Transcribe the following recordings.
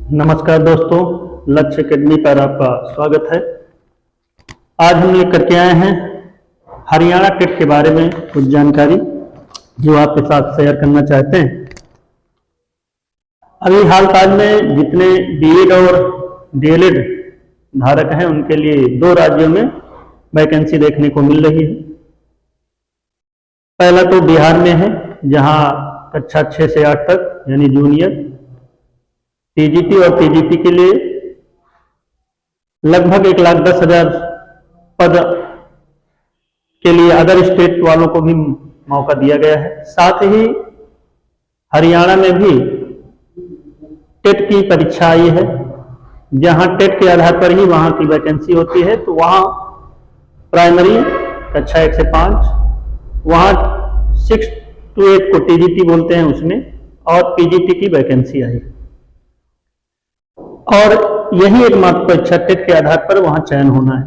नमस्कार दोस्तों, लक्ष्य एकेडमी पर आपका स्वागत है। आज हम लेकर के आए हैं हरियाणा टेट के बारे में कुछ जानकारी जो आपके साथ शेयर करना चाहते हैं। अभी हाल फिलहाल में जितने बीएड और डीएलएड धारक हैं उनके लिए 2 राज्यों में वैकेंसी देखने को मिल रही है। पहला तो बिहार में है, जहां कक्षा 6 से 8 तक यानी जूनियर टीजीटी और पीजीटी के लिए लगभग 1,10,000 पद के लिए अदर स्टेट वालों को भी मौका दिया गया है। साथ ही हरियाणा में भी टेट की परीक्षा आई है, जहां टेट के आधार पर ही वहां की वैकेंसी होती है। तो वहां प्राइमरी कक्षा 1 से 5, वहां 6 to 8 को टीजीटी बोलते हैं उसमें, और पीजीटी की वैकेंसी आई और यही एकमात्र परीक्षा टेट के आधार पर वहां चयन होना है।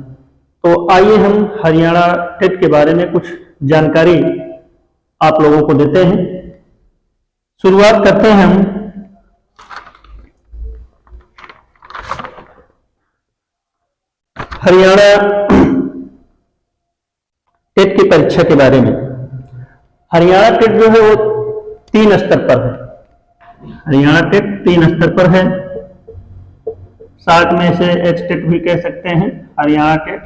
तो आइए हम हरियाणा टेट के बारे में कुछ जानकारी आप लोगों को देते हैं। शुरुआत करते हैं हम हरियाणा टेट की परीक्षा के बारे में। हरियाणा टेट जो है वो 3 स्तर पर है। हरियाणा टेट 3 स्तर पर है। शार्ट में से एच टेट भी कह सकते हैं, हरियाणा टेट,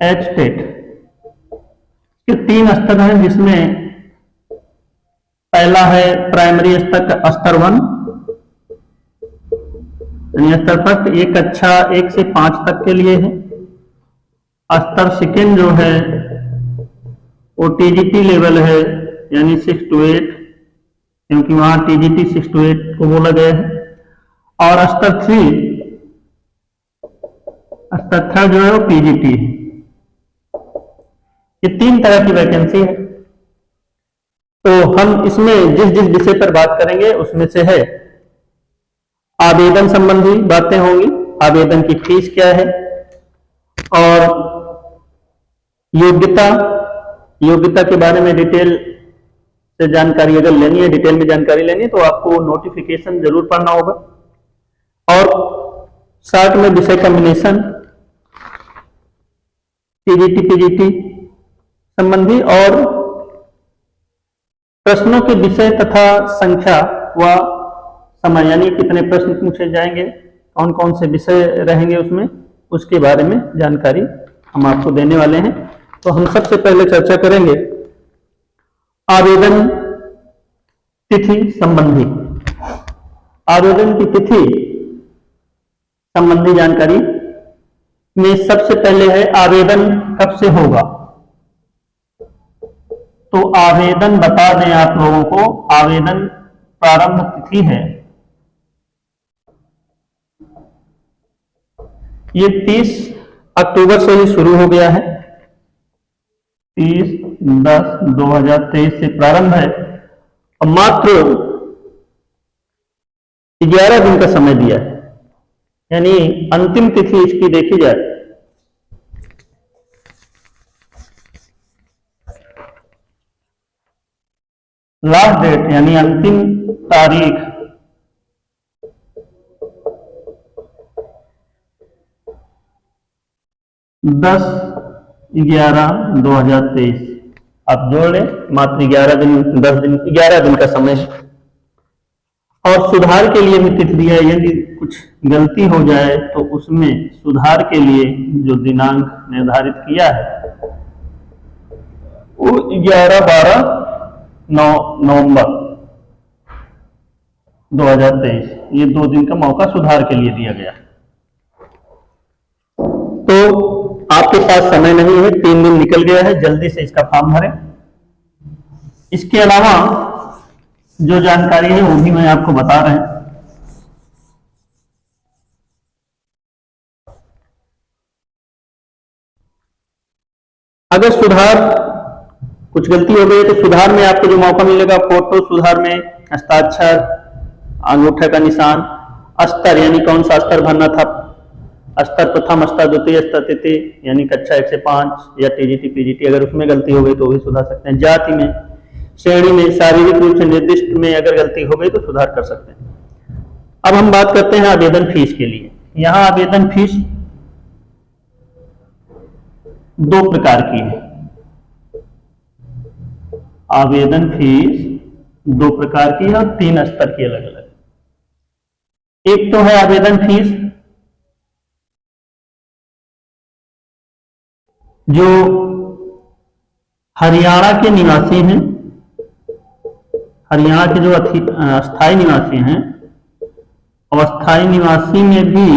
एच टेट। ये 3 स्तर हैं, जिसमें पहला है प्राइमरी स्तर का स्तर 1 स्तर पर, ये कक्षा 1 से 5 तक के लिए है। स्तर सेकेंड जो है वो टीजीटी लेवल है, यानी 6 to 8, क्योंकि वहां टीजीटी 6 to 8 को बोला गया है। और स्तर 3 जो है वो पीजीटी है। ये 3 तरह की वैकेंसी है। तो हम इसमें जिस जिस विषय पर बात करेंगे उसमें से है आवेदन संबंधी बातें होंगी, आवेदन की फीस क्या है, और योग्यता के बारे में डिटेल से जानकारी अगर लेनी है, डिटेल में जानकारी लेनी है तो आपको नोटिफिकेशन जरूर पढ़ना होगा। और शार्ट में विषय कॉम्बिनेशन, टीजीटी पीजीटी संबंधी, और प्रश्नों के विषय तथा संख्या व समय, यानी कितने प्रश्न पूछे जाएंगे, कौन कौन से विषय रहेंगे उसमें, उसके बारे में जानकारी हम आपको देने वाले हैं। तो हम सबसे पहले चर्चा करेंगे आवेदन तिथि संबंधी। आवेदन की तिथि संबंधी जानकारी में सबसे पहले है आवेदन कब से होगा। तो आवेदन बता दें आप लोगों को, आवेदन प्रारंभ तिथि है ये 30 अक्टूबर से ही शुरू हो गया है। 30/10/2023 से प्रारंभ है और मात्र 11 दिन का समय दिया है, यानी अंतिम तिथि इसकी देखी जाए लास्ट डेट, यानी अंतिम तारीख 10/11/2023 आप जोड़ लें, मात्र 11 दिन का समय है। और सुधार के लिए भी तिथि दिया है, यदि कुछ गलती हो जाए तो उसमें सुधार के लिए जो दिनांक निर्धारित किया है वो 11/12/9 2023, ये 2 दिन का मौका सुधार के लिए दिया गया। तो आपके पास समय नहीं है, 3 दिन निकल गया है, जल्दी से इसका फॉर्म भरें। इसके अलावा जो जानकारी है वो भी मैं आपको बता रहे हैं। अगर सुधार कुछ गलती हो गई तो सुधार में आपको जो मौका मिलेगा, फोटो सुधार में, हस्ताक्षर, अंगूठे का निशान, स्तर यानी कौन सा स्तर भरना था, स्तर प्रथम, स्तर द्वितीय, स्तर तृतीय यानी कक्षा 1 से 5 या टीजीटी पीजीटी, अगर उसमें गलती हो गई तो भी सुधार सकते हैं। जाति में, श्रेणी में, शारीरिक रूप से निर्दिष्ट में अगर गलती हो गई तो सुधार कर सकते हैं। अब हम बात करते हैं आवेदन फीस के लिए। यहां आवेदन फीस दो प्रकार की है। आवेदन फीस दो प्रकार की है और 3 स्तर की अलग अलग। एक तो है आवेदन फीस जो हरियाणा के निवासी हैं, हरियाणा के जो अस्थायी निवासी हैं, अस्थायी निवासी में भी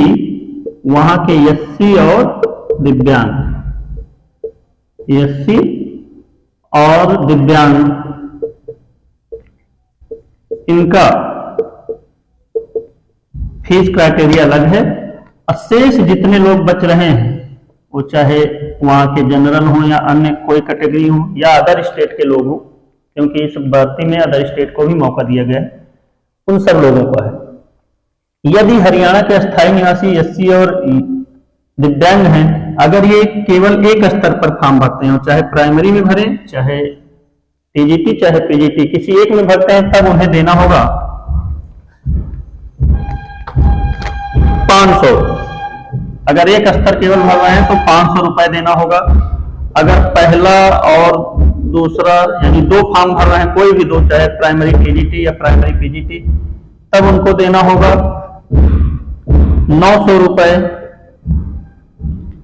वहां के एससी और दिव्यांग, एससी और दिव्यांग, इनका फीस क्राइटेरिया अलग है। और शेष जितने लोग बच रहे हैं, वो चाहे वहां के जनरल हो या अन्य कोई कैटेगरी हो या अदर स्टेट के लोग हो, क्योंकि इस भर्ती में अदर स्टेट को भी मौका दिया गया है, उन सब लोगों का है। यदि हरियाणा के अस्थायी निवासी एससी और दिव्यांग हैं, अगर ये केवल एक स्तर पर फॉर्म भरते हैं, चाहे प्राइमरी में भरें, चाहे टीजीटी, चाहे पीजीटी, किसी एक में भरते हैं, तब उन्हें देना होगा 500। अगर एक स्तर केवल भर रहे हैं तो 500 रुपए देना होगा। अगर पहला और दूसरा यानी 2 फॉर्म भर रहे हैं, कोई भी 2, चाहे प्राइमरी टीजीटी या प्राइमरी पीजीटी, तब उनको देना होगा 900 रुपए।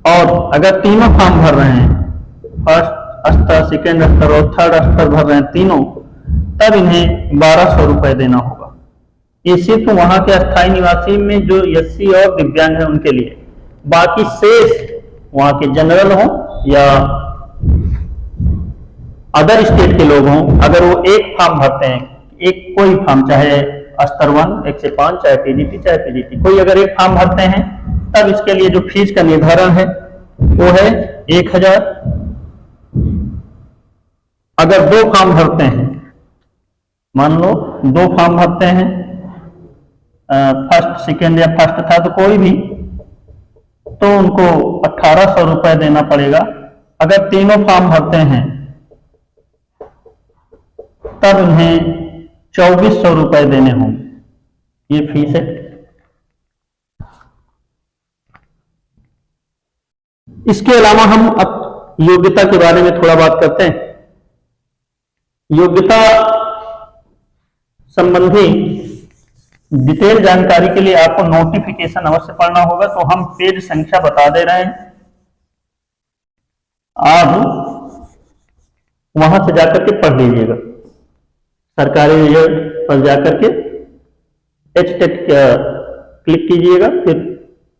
और अगर तीनों फॉर्म भर रहे हैं, फर्स्ट स्तर, सेकेंड स्तर और थर्ड स्तर भर रहे हैं तीनों, तब इन्हें 1200 रुपए देना होगा। ये सिर्फ वहां के अस्थायी निवासी में जो एससी और दिव्यांग है उनके लिए। बाकी शेष वहां के जनरल हो या अदर स्टेट के लोग हों, अगर वो एक फॉर्म भरते हैं, एक कोई फॉर्म, चाहे स्तर 1 1 से 5, चाहे टीजीटी चाहे पीजीटी, कोई अगर एक फॉर्म भरते हैं, तब इसके लिए जो फीस का निर्धारण है वो है 1000। अगर 2 फॉर्म भरते हैं, मान लो 2 फॉर्म भरते हैं, फर्स्ट सेकेंड या फर्स्ट था तो कोई भी, तो उनको 1800 रुपए देना पड़ेगा। अगर तीनों फॉर्म भरते हैं तब उन्हें 2400 रुपए देने होंगे। ये फीस है। इसके अलावा हम अब योग्यता के बारे में थोड़ा बात करते हैं। योग्यता संबंधी डिटेल जानकारी के लिए आपको नोटिफिकेशन अवश्य पढ़ना होगा, तो हम पेज संख्या बता दे रहे हैं। आप वहां से जाकर के पढ़ लीजिएगा। सरकारी रिजल्ट पर जाकर के HTET क्लिक कीजिएगा, फिर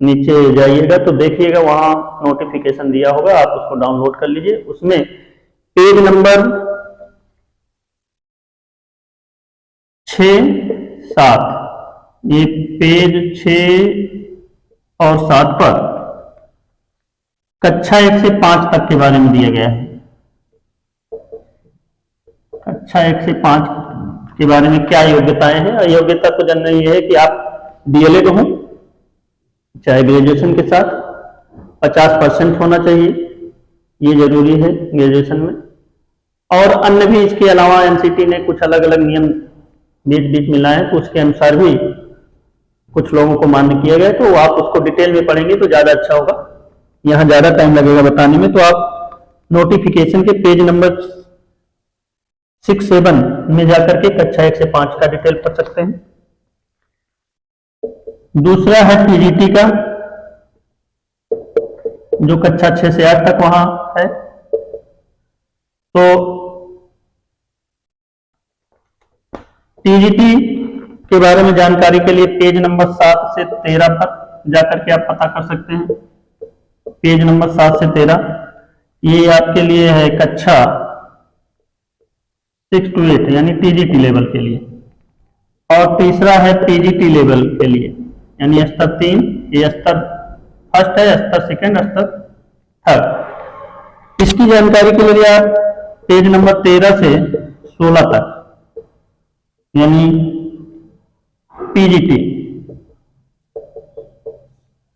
नीचे जाइएगा तो देखिएगा वहां नोटिफिकेशन दिया होगा, आप उसको डाउनलोड कर लीजिए। उसमें पेज नंबर 6-7, ये पेज 6 और 7 पर कक्षा 1 से 5 तक के बारे में दिया गया है। कक्षा 1 से 5 के बारे में क्या योग्यताएं हैं। योग्यता तो जानना ये है कि आप डीएलएड हो, चाहे ग्रेजुएशन के साथ 50% होना चाहिए, ये जरूरी है ग्रेजुएशन में। और अन्य भी इसके अलावा एनसीटी ने कुछ अलग अलग नियम बीच बीच में लाए हैं, तो उसके अनुसार भी कुछ लोगों को मान्य किया गया। तो आप उसको डिटेल में पढ़ेंगे तो ज्यादा अच्छा होगा, यहाँ ज्यादा टाइम लगेगा बताने में। तो आप नोटिफिकेशन के पेज नंबर 6-7 में जाकर के कक्षा 1 से 5 का डिटेल पढ़ सकते हैं। दूसरा है पीजीटी का, जो कक्षा 6 से 8 तक वहां है। तो पीजीटी के बारे में जानकारी के लिए पेज नंबर 7 से 13 पर जाकर के आप पता कर सकते हैं। पेज नंबर 7 से 13 ये आपके लिए है कक्षा 6 to 8 यानी टीजीटी लेवल के लिए। और तीसरा है पीजीटी लेवल के लिए, यानी स्तर 3, ये स्तर फर्स्ट है, स्तर सेकंड, स्तर थर्ड। इसकी जानकारी के लिए आप पेज नंबर 13 से 16 तक यानी पीजीटी,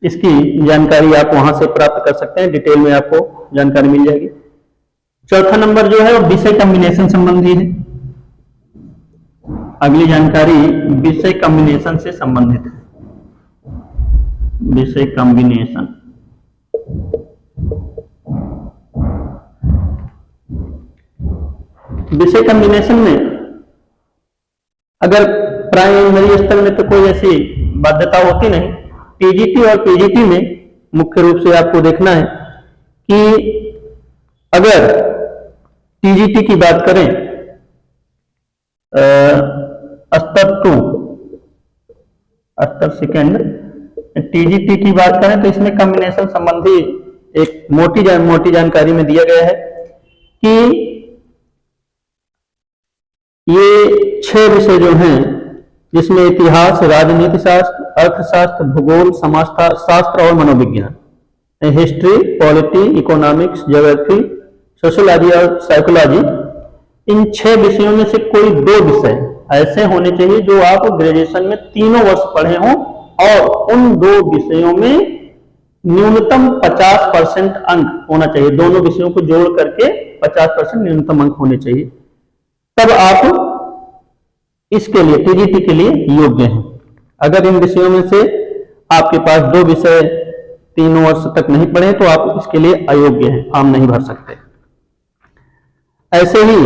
इसकी जानकारी आप वहां से प्राप्त कर सकते हैं। डिटेल में आपको जानकारी मिल जाएगी। चौथा नंबर जो है वो विषय कॉम्बिनेशन संबंधी है। अगली जानकारी विषय कॉम्बिनेशन से संबंधित है। विषय कॉम्बिनेशन, विषय कॉम्बिनेशन में अगर प्राइमरी स्तर में तो कोई ऐसी बाध्यता होती नहीं। टीजीटी और पीजीटी में मुख्य रूप से आपको देखना है कि अगर टीजीटी की बात करें, स्तर 2 स्तर सेकेंड, टीजीटी की बात करें तो इसमें कॉम्बिनेशन संबंधी एक मोटी जानकारी में दिया गया है कि ये 6 विषय जो हैं, जिसमें इतिहास, राजनीति शास्त्र, अर्थशास्त्र, भूगोल, समाजशास्त्र और मनोविज्ञान, history, polity, economics, geography, sociology और साइकोलॉजी, इन 6 विषयों में से कोई 2 विषय ऐसे होने चाहिए जो आप ग्रेजुएशन में तीनों वर्ष पढ़े हों और उन 2 विषयों में न्यूनतम 50% अंक होना चाहिए। दोनों विषयों को जोड़ करके 50% न्यूनतम अंक होने चाहिए, तब आप इसके लिए टीजीटी के लिए योग्य हैं। अगर इन विषयों में से आपके पास 2 विषय 3 वर्ष तक नहीं पढ़े तो आप इसके लिए अयोग्य हैं, फॉर्म नहीं भर सकते। ऐसे ही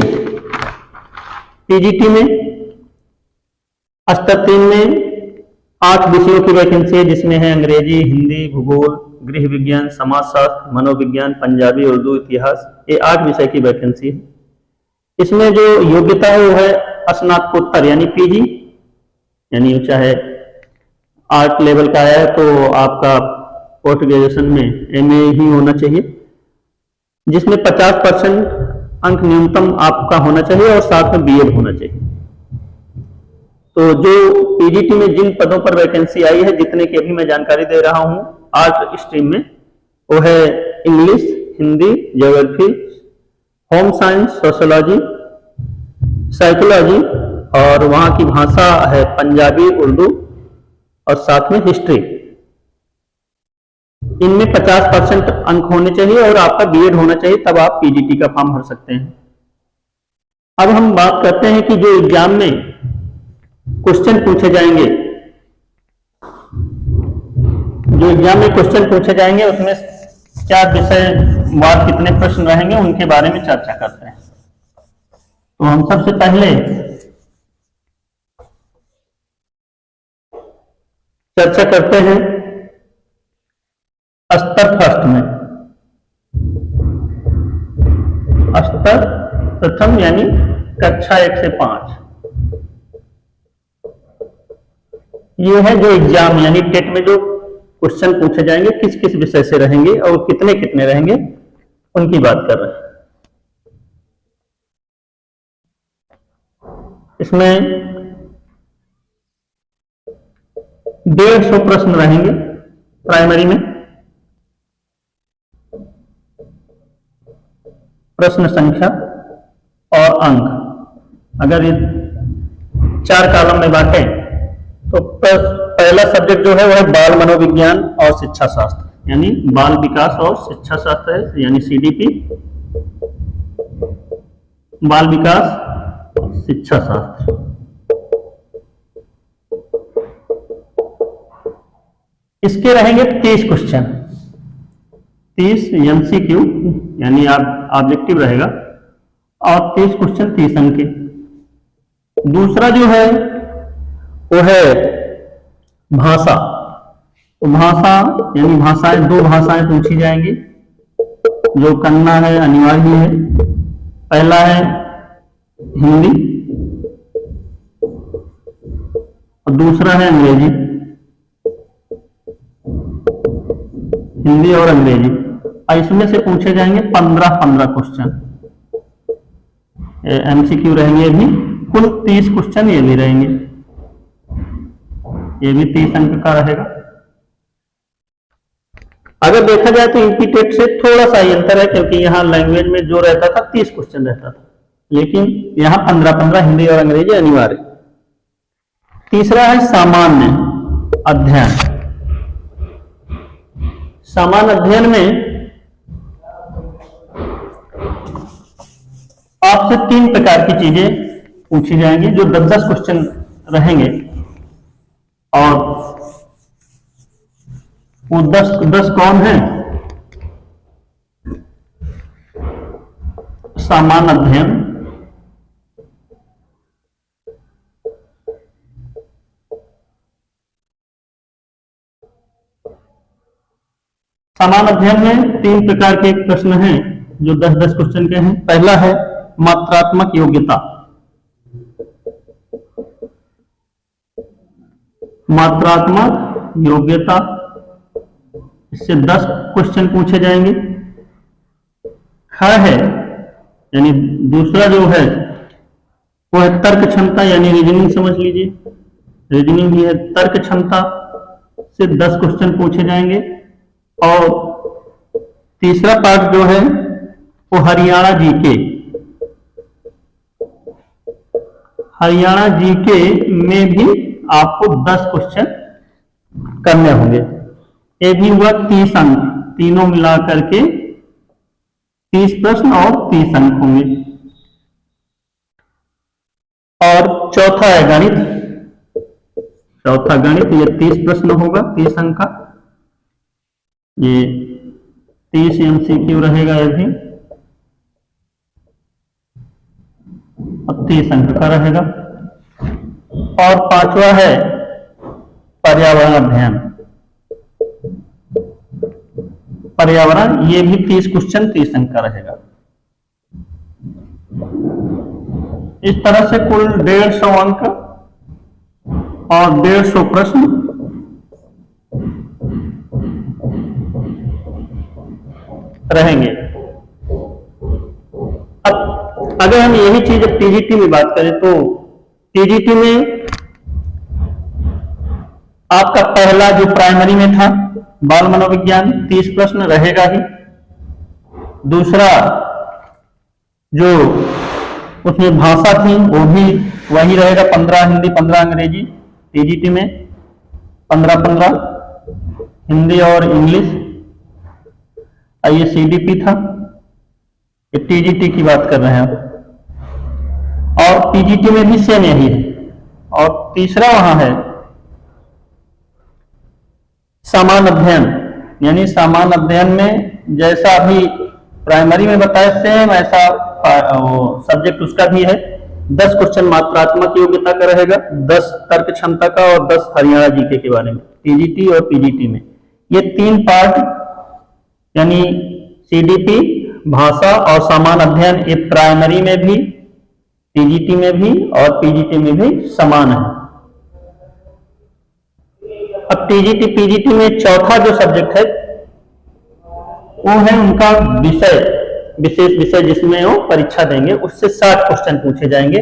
पीजीटी में स्तर 3 में 8 विषयों की वैकेंसी है, जिसमें है अंग्रेजी, हिंदी, भूगोल, गृह विज्ञान, समाजशास्त्र, मनोविज्ञान, पंजाबी, उर्दू, इतिहास, ये 8 विषय की वैकेंसी है। इसमें जो योग्यता है वो है स्नातकोत्तर यानी पीजी, यानी चाहे आर्ट लेवल का है तो आपका पोस्ट ग्रेजुएशन में एमए ही होना चाहिए, जिसमें 50% अंक न्यूनतम आपका होना चाहिए और साथ में बीएड होना चाहिए। तो जो पीजीटी में जिन पदों पर वैकेंसी आई है, जितने की अभी मैं जानकारी दे रहा हूं आर्ट स्ट्रीम में, वो है English, Hindi, geography, home science, sociology, psychology और वहां की भाषा है पंजाबी, उर्दू और साथ में हिस्ट्री। इनमें 50% अंक होने चाहिए और आपका बीएड होना चाहिए, तब आप पीजीटी का फॉर्म भर सकते हैं। अब हम बात करते हैं कि जो एग्जाम में क्वेश्चन पूछे जाएंगे, उसमें क्या विषय वार कितने प्रश्न रहेंगे, उनके बारे में चर्चा करते हैं। तो हम सबसे पहले चर्चा करते हैं स्तर फर्स्ट में। स्तर प्रथम यानी कक्षा 1 से 5, ये है जो एग्जाम यानी टेट में जो क्वेश्चन पूछे जाएंगे, किस किस विषय से रहेंगे और कितने कितने रहेंगे, उनकी बात कर रहे हैं। इसमें 150 प्रश्न रहेंगे प्राइमरी में। प्रश्न संख्या और अंक अगर ये 4 कॉलम में बांटे तो पहला सब्जेक्ट जो है वह बाल मनोविज्ञान और शिक्षा शास्त्र, यानी बाल विकास और शिक्षा शास्त्र है, यानी सीडीपी, बाल विकास और शिक्षा शास्त्र। इसके रहेंगे 30 क्वेश्चन, 30 एमसीक्यू यानी ऑब्जेक्टिव रहेगा और 30 क्वेश्चन 30 अंक के। दूसरा जो है वो है भाषा। तो भाषा यानी भाषाएं, 2 भाषाएं पूछी जाएंगी, जो करना है अनिवार्य है। पहला है हिंदी और दूसरा है अंग्रेजी। हिंदी और अंग्रेजी, इसमें से पूछे जाएंगे 15 क्वेश्चन, एमसीक्यू रहेंगे भी, कुल 30 क्वेश्चन ये भी रहेंगे, ये भी 30 अंक का रहेगा। अगर देखा जाए तो यूपी टेट से थोड़ा सा ही अंतर है, क्योंकि यहाँ लैंग्वेज में जो रहता था 30 क्वेश्चन रहता था, लेकिन यहाँ 15 हिंदी और अंग्रेजी अनिवार्य। तीसरा है सामान्य अध्ययन। सामान्य अध्ययन में आपसे 3 प्रकार की चीजें पूछी जाएंगी, जो 10-10 क्वेश्चन रहेंगे। और वो 10-10 कौन है? सामान्य अध्ययन, सामान्य अध्ययन में 3 प्रकार के प्रश्न हैं जो 10-10 क्वेश्चन के हैं। पहला है मात्रात्मक योग्यता। मात्रात्मक योग्यता, इससे 10 क्वेश्चन पूछे जाएंगे। ख है यानी दूसरा जो है वो है तर्क क्षमता, यानी रीजनिंग समझ लीजिए, रीजनिंग भी है। तर्क क्षमता से 10 क्वेश्चन पूछे जाएंगे। और तीसरा पार्ट जो है वो हरियाणा जीके, हरियाणा जीके में भी आपको 10 क्वेश्चन करने होंगे। ये भी हुआ 30 अंक, तीनों मिला करके 30 प्रश्न और 30 अंक होंगे। और चौथा है गणित, चौथा गणित, ये 30 प्रश्न होगा, 30 अंक का। ये 30 MCQ रहेगा ये भी, अब 30 अंक का रहेगा। और पांचवा है पर्यावरण अध्ययन, पर्यावरण, ये भी 30 क्वेश्चन 30 अंक का रहेगा। इस तरह से कुल 150 अंक और 150 प्रश्न रहेंगे। अब अगर हम यही चीज टीजीटी में बात करें तो टीजीटी में आपका पहला जो प्राइमरी में था बाल मनोविज्ञान, 30 प्रश्न रहेगा ही। दूसरा जो उसमें भाषा थी वो भी वही रहेगा, 15 हिंदी 15 अंग्रेजी। टीजीटी में 15-15 हिंदी और इंग्लिश। ये सीडीपी था, ये टीजीटी की बात कर रहे हैं आप। और पीजीटी में भी सेम यही है। और तीसरा वहां है सामान्य अध्ययन, यानी सामान्य अध्ययन में जैसा अभी प्राइमरी में बताया सेम ऐसा सब्जेक्ट उसका भी है। 10 क्वेश्चन मात्रात्मक योग्यता का रहेगा, 10 तर्क क्षमता का और 10 हरियाणा जीके के बारे में, टीजीटी और पीजीटी में। ये 3 पार्ट यानी सीडीपी, भाषा और सामान्य अध्ययन, ये प्राइमरी में भी, टीजीटी में भी और पीजीटी में भी समान है। अब टीजीटी पीजीटी में चौथा जो सब्जेक्ट है वो है उनका विषय, विशेष विषय जिसमें वो परीक्षा देंगे, उससे 60 क्वेश्चन पूछे जाएंगे।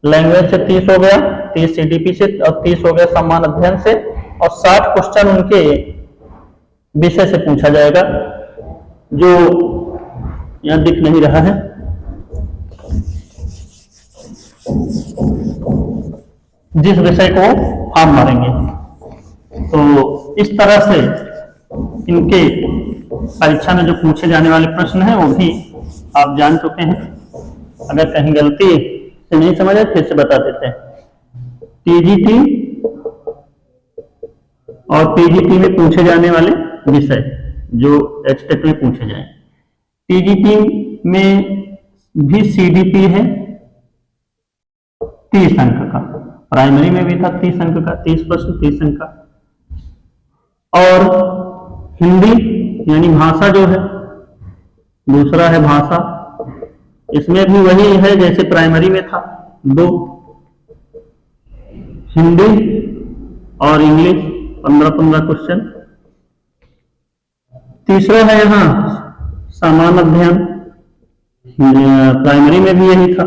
लैंग्वेज से 30 हो गया, 30 सीडीपी से, और 30 हो गया सामान्य अध्ययन से, और 60 क्वेश्चन उनके विषय से पूछा जाएगा, जो यहां दिख नहीं रहा है। जिस विषय को हम मारेंगे, तो इस तरह से इनके परीक्षा में जो पूछे जाने वाले प्रश्न हैं वो भी आप जान चुके हैं। अगर कहीं गलती से नहीं समझ आए फिर से बता देते हैं। टीजीटी और पीजीटी में पूछे जाने वाले विषय जो एचटेट में पूछे जाए। टीजीटी में भी सीडीपी है 30 अंक का, प्राइमरी में भी था 30 अंक का, 30 प्रश्न 30 अंक का। और हिंदी यानी भाषा जो है, दूसरा है भाषा, इसमें भी वही है जैसे प्राइमरी में था, 2 हिंदी और इंग्लिश 15-15 क्वेश्चन। तीसरा है यहाँ सामान्य अध्ययन, प्राइमरी में भी यही था।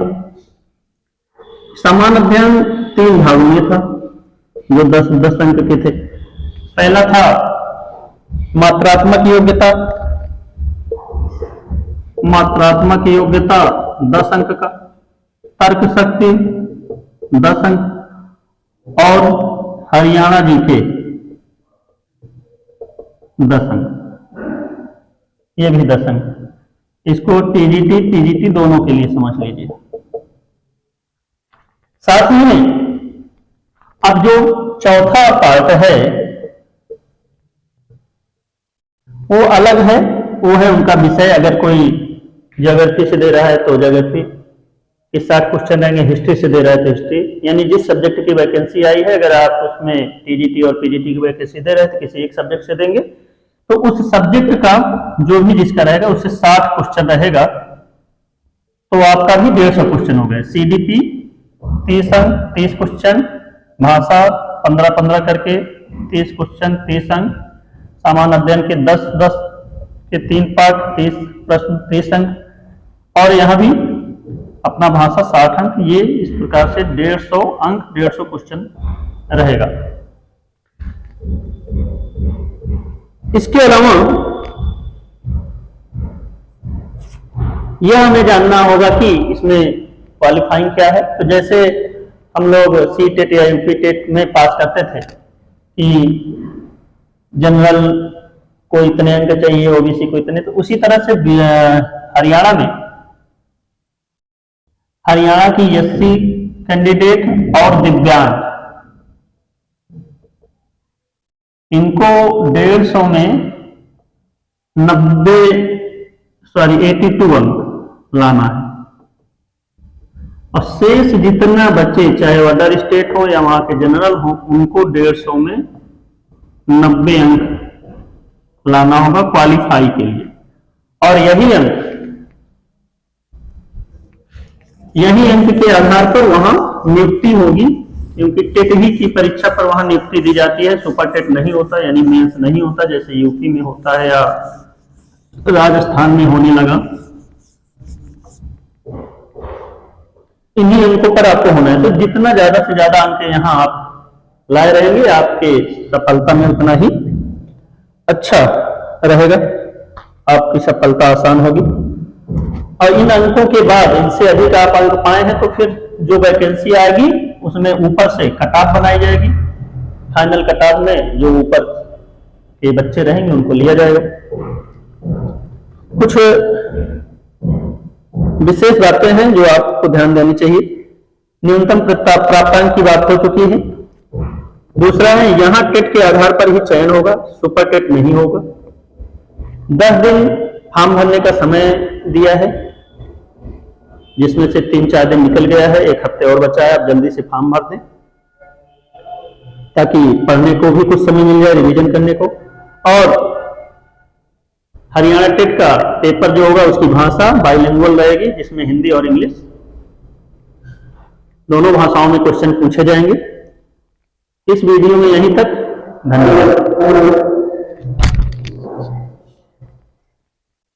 सामान्य अध्ययन 3 भागों में था जो 10-10 अंक के थे। पहला था मात्रात्मक योग्यता, मात्रात्मक योग्यता 10 अंक का, तर्क शक्ति 10 अंक, और हरियाणा जीके 10 अंक, ये भी 10 अंक। इसको टीजीटी पीजीटी दोनों के लिए समझ लीजिए। साथ ही में अब जो चौथा पार्ट है वो अलग है, वो है उनका विषय। अगर कोई ज्योग्राफी से दे रहा है तो ज्योग्राफी के 60 क्वेश्चन रहेंगे, हिस्ट्री से दे रहा है तो हिस्ट्री, यानी जिस सब्जेक्ट की वैकेंसी आई है, अगर आप उसमें टीजीटी और पीजीटी की वैकेंसी दे रहे हैं तो किसी एक सब्जेक्ट से देंगे, तो उस सब्जेक्ट का जो भी जिसका रहेगा उससे 60 क्वेश्चन रहेगा, तो आपका भी 150 क्वेश्चन हो गए। सीडीपी 30 अंक 30 क्वेश्चन, भाषा 15-15 करके 30 क्वेश्चन 30 अंक, सामान्य अध्ययन के 10-10 के 3 पार्ट 30 प्रश्न 30 अंक, और यहां भी अपना भाषा 60 अंक। ये इस प्रकार से 150 अंक 150 क्वेश्चन रहेगा। इसके अलावा यह हमें जानना होगा कि इसमें क्वालिफाइंग क्या है। तो जैसे हम लोग सीटेट या यूपीटेट में पास करते थे कि जनरल को इतने अंक चाहिए, ओबीसी को इतने, तो उसी तरह से हरियाणा की एससी कैंडिडेट और दिव्यांग, इनको 150 में 82 अंक लाना है, और शेष जितना बच्चे चाहे वो अदर स्टेट हो या वहां के जनरल हो, उनको 150 में 90 अंक लाना होगा क्वालिफाई के लिए। और यही अंक के आधार पर वहां नियुक्ति होगी, क्योंकि टेट ही की परीक्षा पर वहां नियुक्ति दी जाती है, सुपर टेट नहीं होता, यानी मेंस नहीं होता जैसे यूपी में होता है या राजस्थान में होने लगा। इन्हीं अंकों पर आपको होना है, तो जितना ज्यादा से ज्यादा अंक यहाँ आप लाए रहेंगे, आपके सफलता में उतना ही अच्छा रहेगा, आपकी सफलता आसान होगी। और इन अंकों के बाद इनसे अधिक आप अंक पाए हैं तो फिर जो वैकेंसी आएगी उसमें ऊपर से कट ऑफ बनाई जाएगी, फाइनल कट ऑफ में जो ऊपर के बच्चे रहेंगे उनको लिया जाएगा। कुछ विशेष बातें हैं जो आपको ध्यान देनी चाहिए। न्यूनतम प्राप्तांक की बात हो चुकी है। दूसरा है यहाँ टेट के आधार पर ही चयन होगा, सुपर टेट नहीं होगा। 10 दिन फॉर्म भरने का समय दिया है, जिसमें से 3-4 दिन निकल गया है, 1 हफ्ते और बचा है। आप जल्दी से फॉर्म भर दें ताकि पढ़ने को भी कुछ समय मिल जाए, रिवीजन करने को। और हरियाणा टेट का पेपर जो होगा उसकी भाषा बाइलिंगुअल रहेगी, जिसमें हिंदी और इंग्लिश दोनों भाषाओं में क्वेश्चन पूछे जाएंगे। इस वीडियो में यहीं तक, धन्यवाद।